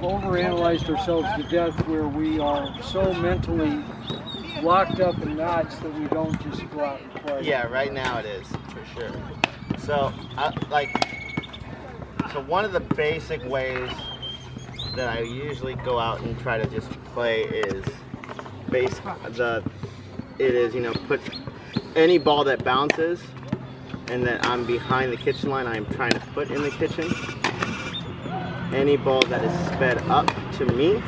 overanalyzed ourselves to death where we are so mentally locked up in knots that we don't just go out and play. Yeah, right now it is, for sure. So, so one of the basic ways that I usually go out and try to just play is put any ball that bounces and that I'm behind the kitchen line, I'm trying to put in the kitchen. Any ball that is sped up to me,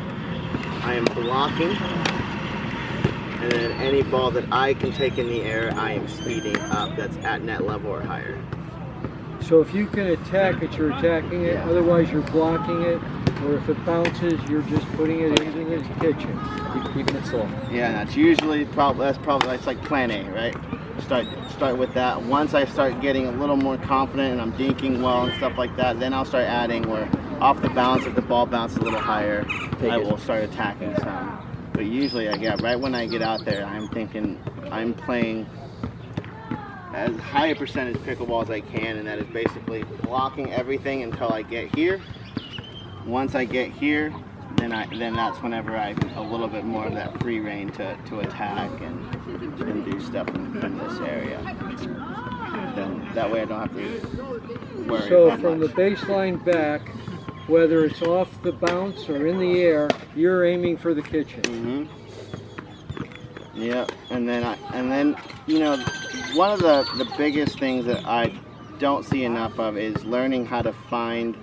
I am blocking. And then any ball that I can take in the air, I am speeding up, that's at net level or higher. So if you can attack it, you're attacking it, otherwise you're blocking it, or if it bounces, you're just putting it into the kitchen. Keeping it soft. Yeah, that's usually that's like plan A, right? Start with that. Once I start getting a little more confident and I'm dinking well and stuff like that, then I'll start adding where off the bounce, if the ball bounces a little higher, I will start attacking some. But usually, right when I get out there, I'm thinking I'm playing as high a percentage pickleball as I can, and that is basically blocking everything until I get here. Once I get here, then that's whenever I have a little bit more of that free reign to attack and do stuff in this area. Then that way I don't have to worry. So from the baseline back, whether it's off the bounce or in the air, you're aiming for the kitchen. Mm-hmm. Yeah, and then you know, one of the biggest things that I don't see enough of is learning how to find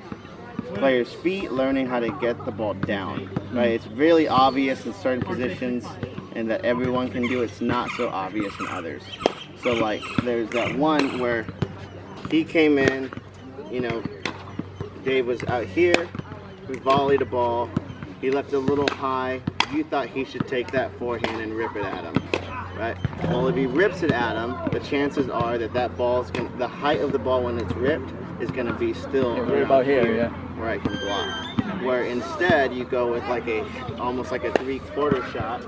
players' feet, learning how to get the ball down. Right? It's really obvious in certain positions, and that everyone can do. It's not so obvious in others. So like, there's that one where he came in, you know. Dave was out here, we volleyed a ball, he left it a little high, you thought he should take that forehand and rip it at him, right? Well, if he rips it at him, the chances are that ball's the height of the ball when it's ripped is going to be still right about here, where I can block. Where instead you go with like almost like a 3/4 shot,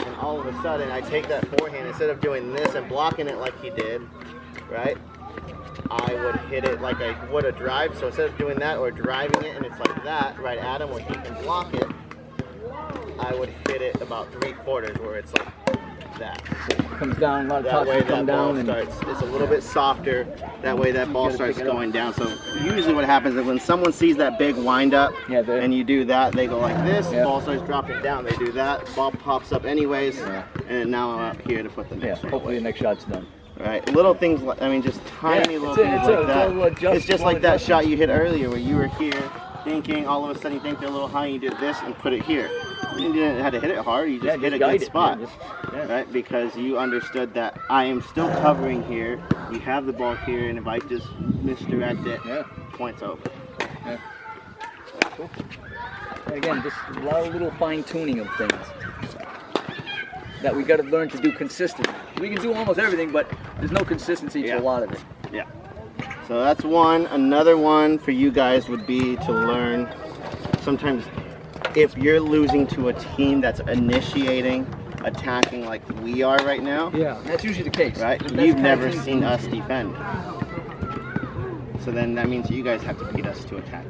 and all of a sudden I take that forehand, instead of doing this and blocking it like he did, right? I would hit it like I would a drive. So instead of doing that or driving it and it's like that right at him where he can block it, I would hit it about 3/4 where it's like that. Comes down, a lot of that tops way come that down ball and starts, it's a little bit softer. That way that ball starts going down. So usually what happens is when someone sees that big wind up and you do that, they go like this, ball starts dropping down, they do that, ball pops up anyways, and now I'm out here to put the next one hopefully away. the next shot's done. Right, little things, just tiny little things like that. It's just like that shot you hit earlier where you were here thinking, all of a sudden you think they're a little high, and you did this and put it here. You didn't have to hit it hard, you just hit a good spot, right? Because you understood that I am still covering here, we have the ball here, and if I just misdirect it, point's over. Yeah. Cool. And again, just a lot of little fine tuning of things that we got to learn to do consistently. We can do almost everything, but there's no consistency to a lot of it. Yeah. So that's one. Another one for you guys would be to learn. Sometimes, if you're losing to a team that's initiating attacking like we are right now, that's usually the case. Right? You've never seen us defend. So then that means you guys have to beat us to attack.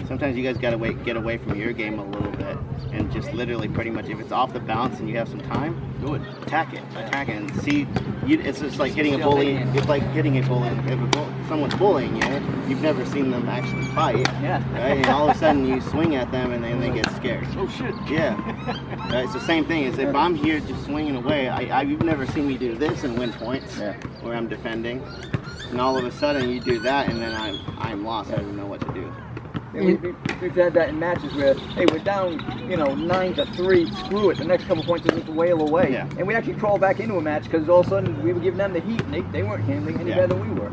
Sometimes you guys gotta get away from your game a little bit and just literally pretty much, if it's off the bounce and you have some time, do it. Attack it and see. It's just like hitting a bully. It's like hitting a bully. If someone's bullying you, you've never seen them actually fight. Yeah. Right? And all of a sudden you swing at them and then they get scared. Oh shit. Yeah. Right? It's the same thing. Is if I'm here just swinging away, you've never seen me do this and win points where I'm defending, and all of a sudden you do that and then I'm lost. I don't know what to do. We've had that in matches where, hey, we're down, 9-3, screw it, the next couple points is just wail away. Yeah. And we actually crawled back into a match because all of a sudden we were giving them the heat and they weren't handling any better than we were.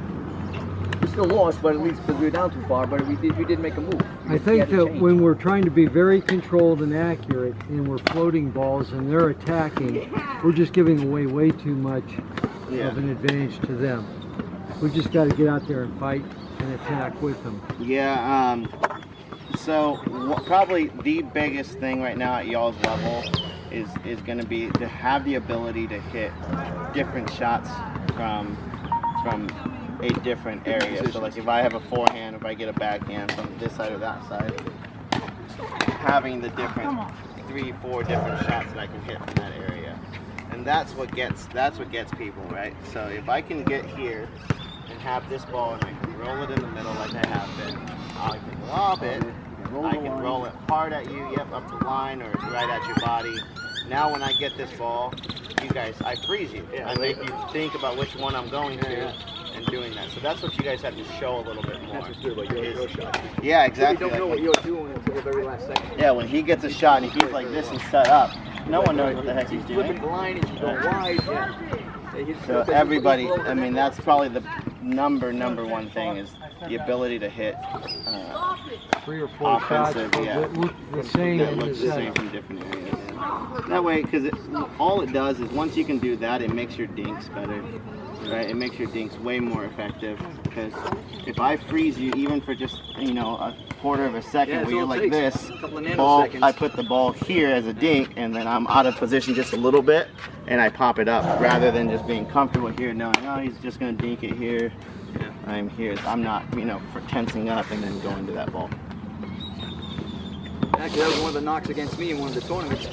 We still lost, but at least because we were down too far, but we did make a move. I think that when we're trying to be very controlled and accurate and we're floating balls and they're attacking, we're just giving away way too much of an advantage to them. We just got to get out there and fight and attack with them. Yeah, so probably the biggest thing right now at y'all's level is going to be to have the ability to hit different shots from a different area. So like if I have a forehand, if I get a backhand from this side or that side, having the different 3-4 different shots that I can hit from that area. And that's what gets people, right? So if I can get here and have this ball and I can roll it in the middle like I have been, I can lob it, I can roll it hard at you, yep, up the line or right at your body. Now when I get this ball, you guys, I freeze you. I make you think about which one I'm going to and doing that. So that's what you guys have to show a little bit more. That's what's good about your shot. Yeah, exactly. You don't know what you're doing until the very last second. Yeah, when he gets a shot and he's like this and set up, no one knows what the heck he's doing. Flipping the line and you go wide. Yeah. So everybody, I mean, that's probably the number one thing is the ability to hit 3 or 4 shots offensive, yeah. that look the same that in the looks the same setup. from different areas. That way, because all it does is once you can do that, it makes your dinks better, right? It makes your dinks way more effective. Because if I freeze you even for just, you know, a quarter of a second where you're like this, ball, I put the ball here as a dink and then I'm out of position just a little bit and I pop it up rather than just being comfortable here knowing, oh, he's just going to dink it here. I'm here. So I'm not, you know, for tensing up and then going to that ball. Actually, that was one of the knocks against me in one of the tournaments.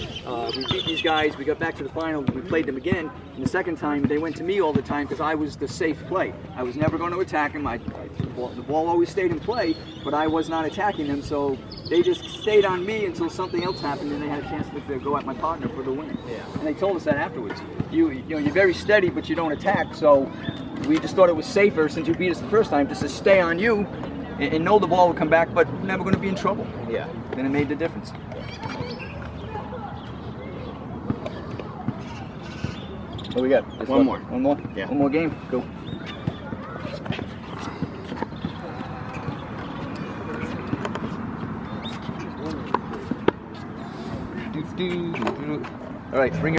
We beat these guys, we got back to the final, we played them again, and the second time they went to me all the time because I was the safe play. I was never going to attack them. The ball always stayed in play, but I was not attacking them, so they just stayed on me until something else happened and they had a chance to go at my partner for the win. Yeah. And they told us that afterwards. You know, you're very steady, but you don't attack, so we just thought it was safer since you beat us the first time just to stay on you and know the ball would come back, but never going to be in trouble. Yeah. Then it made the difference. What we got? Just One more. One more? Yeah. One more game? Go. All right, bring it.